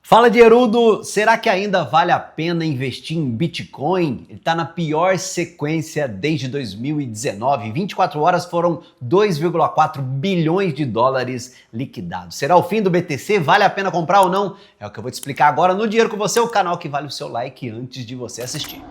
Fala, dinheirudo! Será que ainda vale a pena investir em Bitcoin? Ele está na pior sequência desde 2019. 24 horas foram 2,4 bilhões de dólares liquidados. Será o fim do BTC? Vale a pena comprar ou não? É o que eu vou te explicar agora no Dinheiro com Você, o canal que vale o seu like antes de você assistir.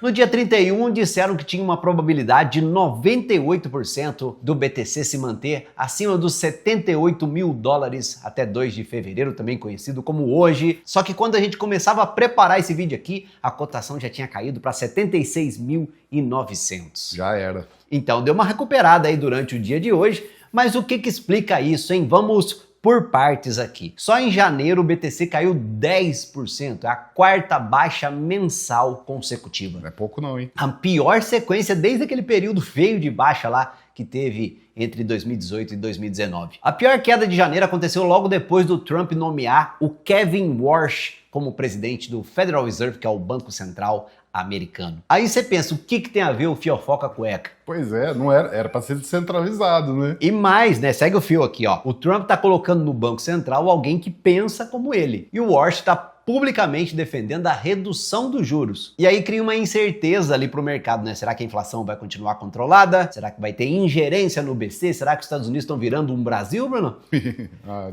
No dia 31, disseram que tinha uma probabilidade de 98% do BTC se manter acima dos 78 mil dólares até 2 de fevereiro, também conhecido como hoje. Só que quando a gente começava a preparar esse vídeo aqui, a cotação já tinha caído para 76.900. Já era. Então deu uma recuperada aí durante o dia de hoje, mas o que explica isso, hein? Vamos por partes aqui. Só em janeiro o BTC caiu 10%, é a quarta baixa mensal consecutiva. Não é pouco não, hein? A pior sequência desde aquele período feio de baixa lá que teve entre 2018 e 2019. A pior queda de janeiro aconteceu logo depois do Trump nomear o Kevin Warsh como presidente do Federal Reserve, que é o Banco Central americano. Aí você pensa, o que tem a ver o fiofoca cueca? Pois é, não era para ser descentralizado, né? E mais, né? Segue o fio aqui, ó. O Trump tá colocando no Banco Central alguém que pensa como ele. E o Warsh tá publicamente defendendo a redução dos juros. E aí cria uma incerteza ali pro mercado, né? Será que a inflação vai continuar controlada? Será que vai ter ingerência no BC? Será que os Estados Unidos estão virando um Brasil, Bruno?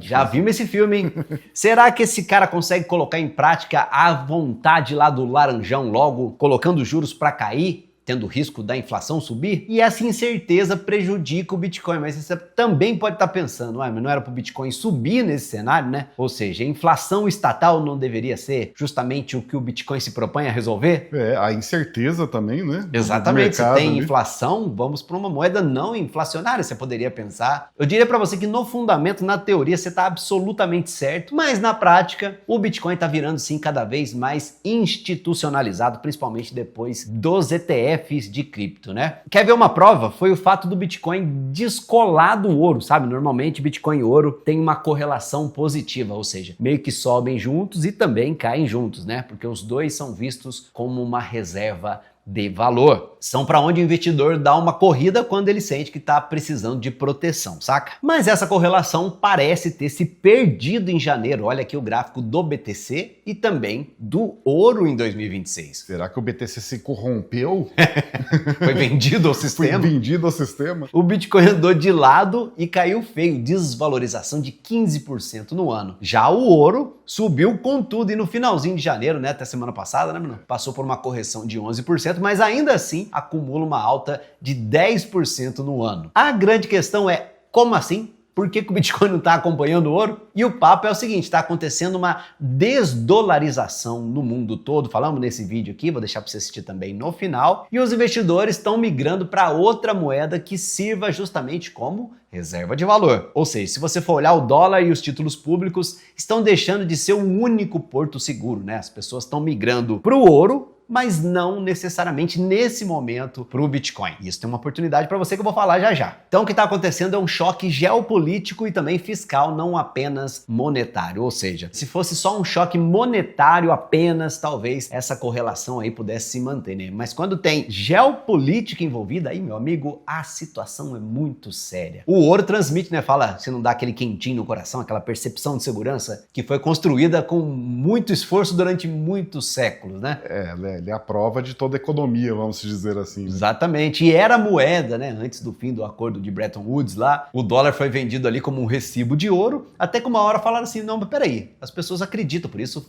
Já vimos esse filme, hein? Será que esse cara consegue colocar em prática a vontade lá do laranjão logo, colocando os juros para cair, tendo o risco da inflação subir? E essa incerteza prejudica o Bitcoin, mas você também pode estar pensando, mas não era para o Bitcoin subir nesse cenário, né? Ou seja, a inflação estatal não deveria ser justamente o que o Bitcoin se propõe a resolver? É, a incerteza também, né? Exatamente, se tem inflação, vamos para uma moeda não inflacionária, você poderia pensar. Eu diria para você que no fundamento, na teoria, você está absolutamente certo, mas na prática, o Bitcoin está virando sim cada vez mais institucionalizado, principalmente depois dos ETFs de cripto, né? Quer ver uma prova? Foi o fato do Bitcoin descolar do ouro, sabe? Normalmente Bitcoin e ouro tem uma correlação positiva, ou seja, meio que sobem juntos e também caem juntos, né? Porque os dois são vistos como uma reserva de valor. São para onde o investidor dá uma corrida quando ele sente que está precisando de proteção, saca? Mas essa correlação parece ter se perdido em janeiro. Olha aqui o gráfico do BTC e também do ouro em 2026. Será que o BTC se corrompeu? Foi vendido ao sistema? Foi vendido ao sistema? O Bitcoin andou de lado e caiu feio, desvalorização de 15% no ano. Já o ouro subiu com tudo e no finalzinho de janeiro, né, até semana passada, né, mano? Passou por uma correção de 11%, mas ainda assim acumula uma alta de 10% no ano. A grande questão é, como assim? Por que o Bitcoin não está acompanhando o ouro? E o papo é o seguinte, está acontecendo uma desdolarização no mundo todo, falamos nesse vídeo aqui, vou deixar para você assistir também no final, e os investidores estão migrando para outra moeda que sirva justamente como reserva de valor. Ou seja, se você for olhar o dólar e os títulos públicos estão deixando de ser o único porto seguro, né? As pessoas estão migrando para o ouro, mas não necessariamente nesse momento para o Bitcoin. Isso tem uma oportunidade para você que eu vou falar já já. Então o que está acontecendo é um choque geopolítico e também fiscal, não apenas monetário. Ou seja, se fosse só um choque monetário apenas, talvez essa correlação aí pudesse se manter, né? Mas quando tem geopolítica envolvida, aí, meu amigo, a situação é muito séria. O ouro transmite, né? Fala, se não dá aquele quentinho no coração, aquela percepção de segurança que foi construída com muito esforço durante muitos séculos, né? Ele é a prova de toda a economia, vamos dizer assim. Né? Exatamente. E era moeda, né? Antes do fim do acordo de Bretton Woods lá, o dólar foi vendido ali como um recibo de ouro, até que uma hora falaram assim, não, mas peraí, as pessoas acreditam, por isso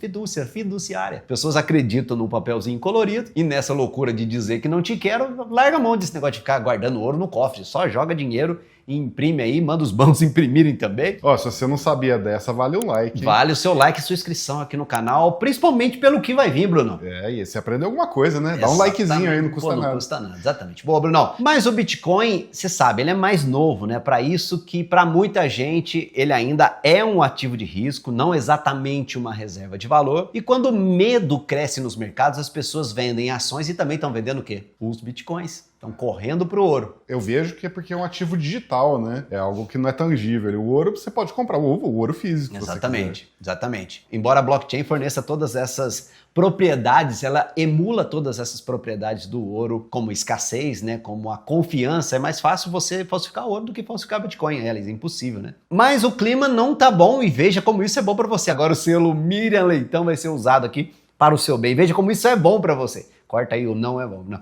fiduciária. As pessoas acreditam num papelzinho colorido e nessa loucura de dizer que não te quero, larga a mão desse negócio de ficar guardando ouro no cofre, só joga dinheiro e imprime aí, manda os bancos imprimirem também. Ó, se você não sabia dessa, vale o like. Hein? Vale o seu like e sua inscrição aqui no canal, principalmente pelo que vai vir, Bruno. E você aprendeu alguma coisa, né? Dá um likezinho aí, não custa nada. Não custa nada, exatamente. Boa, Bruno. Mas o Bitcoin, você sabe, ele é mais novo, né? Para isso que, para muita gente, ele ainda é um ativo de risco, não exatamente uma reserva de valor. E quando o medo cresce nos mercados, as pessoas vendem ações e também estão vendendo o quê? Os Bitcoins. Estão correndo pro ouro. Eu vejo que é porque é um ativo digital, né? É algo que não é tangível. O ouro, você pode comprar o ouro físico. Exatamente, exatamente. Embora a blockchain forneça todas essas propriedades, ela emula todas essas propriedades do ouro, como escassez, né? Como a confiança. É mais fácil você falsificar ouro do que falsificar Bitcoin. É impossível, né? Mas o clima não tá bom e veja como isso é bom para você. Agora o selo Miriam Leitão vai ser usado aqui para o seu bem. Veja como isso é bom para você. Corta aí o não é bom, não.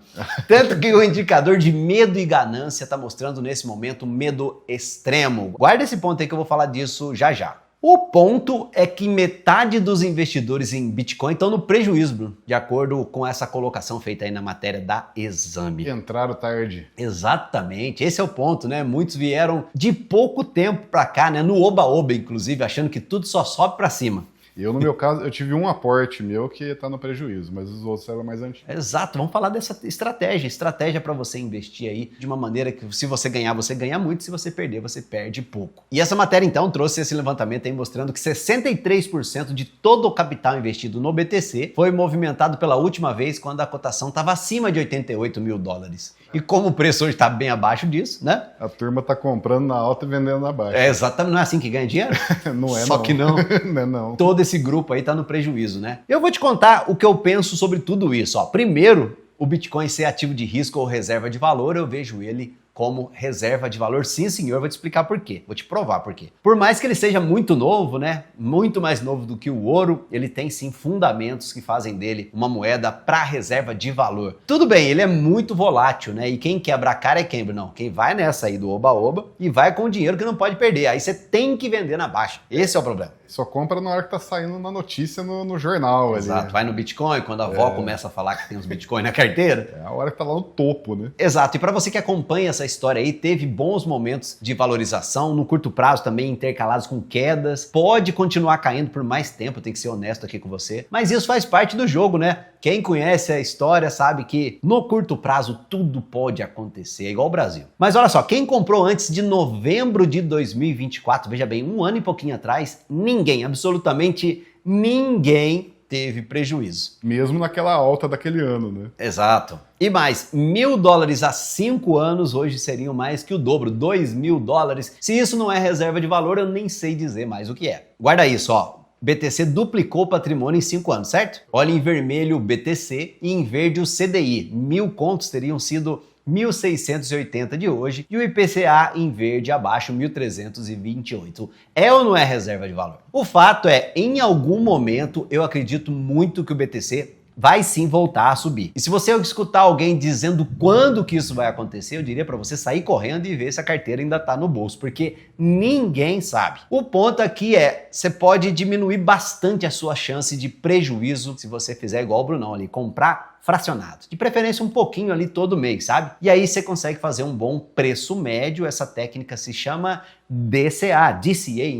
Tanto que o indicador de medo e ganância está mostrando nesse momento medo extremo. Guarda esse ponto aí que eu vou falar disso já já. O ponto é que metade dos investidores em Bitcoin estão no prejuízo, Bruno, de acordo com essa colocação feita aí na matéria da Exame. Entraram tarde. Exatamente, esse é o ponto, né? Muitos vieram de pouco tempo para cá, né? No oba-oba, inclusive, achando que tudo só sobe para cima. Eu, no meu caso, eu tive um aporte meu que está no prejuízo, mas os outros eram mais antigos. Exato, vamos falar dessa estratégia para você investir aí de uma maneira que se você ganhar, você ganha muito, se você perder, você perde pouco. E essa matéria então trouxe esse levantamento aí mostrando que 63% de todo o capital investido no BTC foi movimentado pela última vez quando a cotação estava acima de 88 mil dólares. E como o preço hoje está bem abaixo disso, né? A turma está comprando na alta e vendendo na baixa. É exatamente, não é assim que ganha dinheiro? Não é, Só não. que não. Não é, não. Todo esse grupo aí tá no prejuízo, né? Eu vou te contar o que eu penso sobre tudo isso. Ó, primeiro, o Bitcoin ser ativo de risco ou reserva de valor, eu vejo ele como reserva de valor. Sim, senhor, vou te explicar por quê. Vou te provar por quê. Por mais que ele seja muito novo, né? Muito mais novo do que o ouro, ele tem sim fundamentos que fazem dele uma moeda para reserva de valor. Tudo bem, ele é muito volátil, né? E quem quebra a cara é quem, Bruno? Quem vai nessa aí do oba-oba e vai com o dinheiro que não pode perder. Aí você tem que vender na baixa. Esse é o problema. Só compra na hora que tá saindo na notícia no jornal. Exato, ali. Vai no Bitcoin, quando a avó começa a falar que tem uns Bitcoin na carteira. É a hora que tá lá no topo, né? Exato, e para você que acompanha essa história aí, teve bons momentos de valorização, no curto prazo também intercalados com quedas, pode continuar caindo por mais tempo, tem que ser honesto aqui com você, mas isso faz parte do jogo, né? Quem conhece a história sabe que no curto prazo tudo pode acontecer, é igual o Brasil. Mas olha só, quem comprou antes de novembro de 2024, veja bem, um ano e pouquinho atrás, ninguém, absolutamente ninguém teve prejuízo. Mesmo naquela alta daquele ano, né? Exato. E mais, $1.000 há 5 anos hoje seriam mais que o dobro, $2.000. Se isso não é reserva de valor, eu nem sei dizer mais o que é. Guarda isso, ó. BTC duplicou o patrimônio em 5 anos, certo? Olha em vermelho o BTC e em verde o CDI. 1.000 contos teriam sido 1.680 de hoje e o IPCA em verde abaixo 1.328. É ou não é reserva de valor? O fato é, em algum momento, eu acredito muito que o BTC vai sim voltar a subir. E se você escutar alguém dizendo quando que isso vai acontecer, eu diria para você sair correndo e ver se a carteira ainda tá no bolso, porque ninguém sabe. O ponto aqui é, você pode diminuir bastante a sua chance de prejuízo se você fizer igual o Brunão ali, comprar fracionado. De preferência um pouquinho ali todo mês, sabe? E aí você consegue fazer um bom preço médio. Essa técnica se chama DCA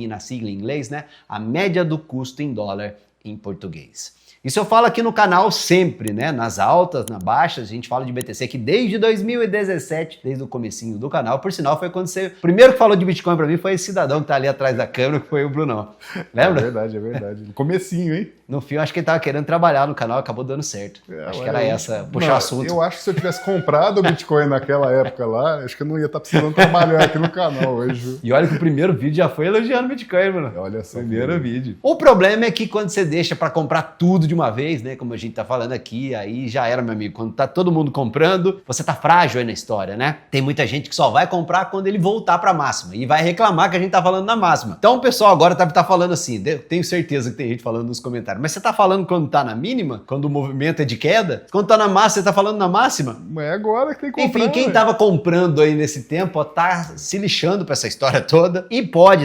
na sigla em inglês, né? A média do custo em dólar em português. Isso eu falo aqui no canal sempre, né? Nas altas, nas baixas, a gente fala de BTC aqui desde 2017, desde o comecinho do canal. Por sinal, foi quando você... O primeiro que falou de Bitcoin pra mim foi esse cidadão que tá ali atrás da câmera, que foi o Brunão. Lembra? É verdade. No comecinho, hein? No fim, eu acho que ele tava querendo trabalhar no canal, acabou dando certo. Acho que era essa, puxar o assunto. Eu acho que se eu tivesse comprado o Bitcoin naquela época lá, acho que eu não ia estar precisando trabalhar aqui no canal hoje. E olha que o primeiro vídeo já foi elogiando o Bitcoin, mano. Olha só. Primeiro vídeo. O problema é que quando você deixa pra comprar tudo de uma vez, né, como a gente tá falando aqui, aí já era, meu amigo. Quando tá todo mundo comprando, você tá frágil aí na história, né? Tem muita gente que só vai comprar quando ele voltar pra máxima e vai reclamar que a gente tá falando na máxima. Então o pessoal agora tá falando assim, tenho certeza que tem gente falando nos comentários, mas você tá falando quando tá na mínima? Quando o movimento é de queda? Quando tá na máxima, você tá falando na máxima? É agora que tem que comprar. Enfim, quem tava comprando aí nesse tempo, ó, tá se lixando pra essa história toda e pode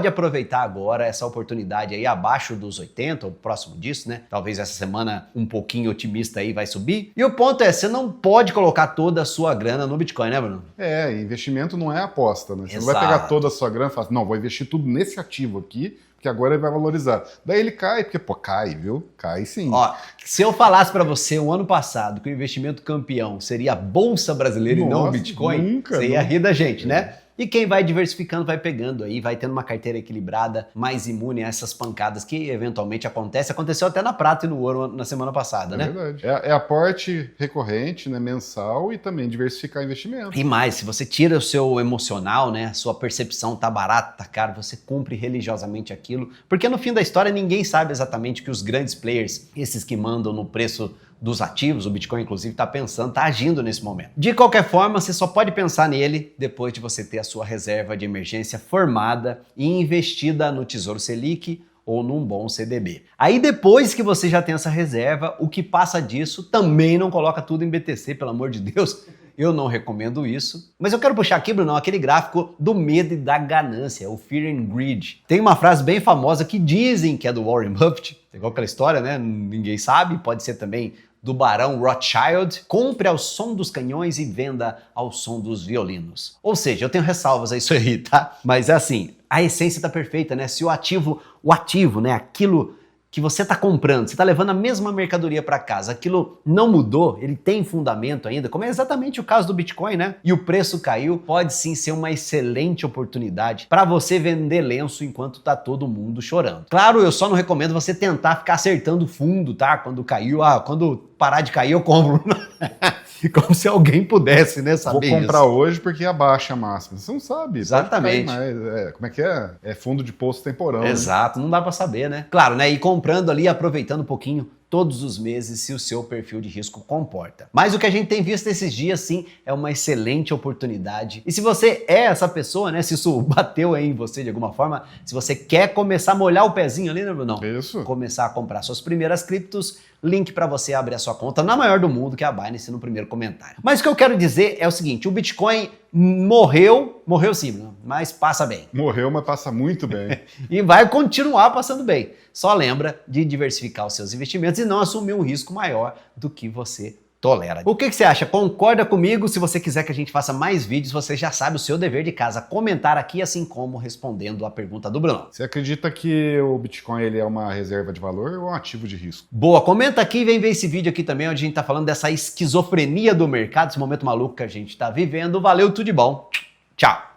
aproveitar agora essa oportunidade aí abaixo dos 80 ou próximo disso, né? Talvez essa semana um pouquinho otimista aí vai subir. E o ponto é, você não pode colocar toda a sua grana no Bitcoin, né, Bruno? É, investimento não é aposta, né? Você Exato. não vai pegar toda a sua grana e falar, não, vou investir tudo nesse ativo aqui, porque agora ele vai valorizar. Daí ele cai, porque, cai, viu? Cai sim. Ó, se eu falasse pra você o ano passado que o investimento campeão seria a Bolsa Brasileira e não o Bitcoin, nunca, você ia rir da gente, né? E quem vai diversificando vai pegando aí, vai tendo uma carteira equilibrada, mais imune a essas pancadas que eventualmente acontecem. Aconteceu até na prata e no ouro na semana passada, né? É verdade. É aporte recorrente, né, mensal, e também diversificar investimento. E mais, se você tira o seu emocional, né, a sua percepção tá barato, tá caro, você cumpre religiosamente aquilo, porque no fim da história ninguém sabe exatamente o que os grandes players, esses que mandam no preço dos ativos, o Bitcoin inclusive está pensando, está agindo nesse momento. De qualquer forma, você só pode pensar nele depois de você ter a sua reserva de emergência formada e investida no Tesouro Selic ou num bom CDB. Aí depois que você já tem essa reserva, o que passa disso também não coloca tudo em BTC, pelo amor de Deus. Eu não recomendo isso. Mas eu quero puxar aqui, Bruno, aquele gráfico do medo e da ganância, o Fear and Greed. Tem uma frase bem famosa que dizem que é do Warren Buffett, igual aquela história, né? Ninguém sabe, pode ser também do Barão Rothschild: compre ao som dos canhões e venda ao som dos violinos. Ou seja, eu tenho ressalvas a isso aí, tá? Mas é assim, a essência tá perfeita, né? Se o ativo, né? Aquilo que você está comprando, você está levando a mesma mercadoria para casa, aquilo não mudou, ele tem fundamento ainda, como é exatamente o caso do Bitcoin, né? E o preço caiu, pode sim ser uma excelente oportunidade para você vender lenço enquanto tá todo mundo chorando. Claro, eu só não recomendo você tentar ficar acertando fundo, tá? Quando caiu, quando parar de cair eu compro. Como se alguém pudesse, né, saber Vou comprar isso. hoje porque abaixa a máxima. Você não sabe. Exatamente. Como é que é? É fundo de poço temporão. Exato, né? não dá para saber, né? Claro, né? E comprando ali, aproveitando um pouquinho todos os meses, se o seu perfil de risco comporta. Mas o que a gente tem visto esses dias, sim, é uma excelente oportunidade. E se você é essa pessoa, né? Se isso bateu aí em você de alguma forma, se você quer começar a molhar o pezinho ali, né, Bruno? Isso. Começar a comprar suas primeiras criptos, link para você abrir a sua conta na maior do mundo, que é a Binance, no primeiro comentário. Mas o que eu quero dizer é o seguinte: o Bitcoin morreu sim, Bruno, mas passa bem. Morreu, mas passa muito bem. E vai continuar passando bem. Só lembra de diversificar os seus investimentos e não assumir um risco maior do que você tolera. O que você acha? Concorda comigo? Se você quiser que a gente faça mais vídeos, você já sabe o seu dever de casa: comentar aqui, assim como respondendo a pergunta do Bruno. Você acredita que o Bitcoin ele é uma reserva de valor ou um ativo de risco? Boa, comenta aqui e vem ver esse vídeo aqui também, onde a gente tá falando dessa esquizofrenia do mercado, esse momento maluco que a gente tá vivendo. Valeu, tudo de bom. Tchau.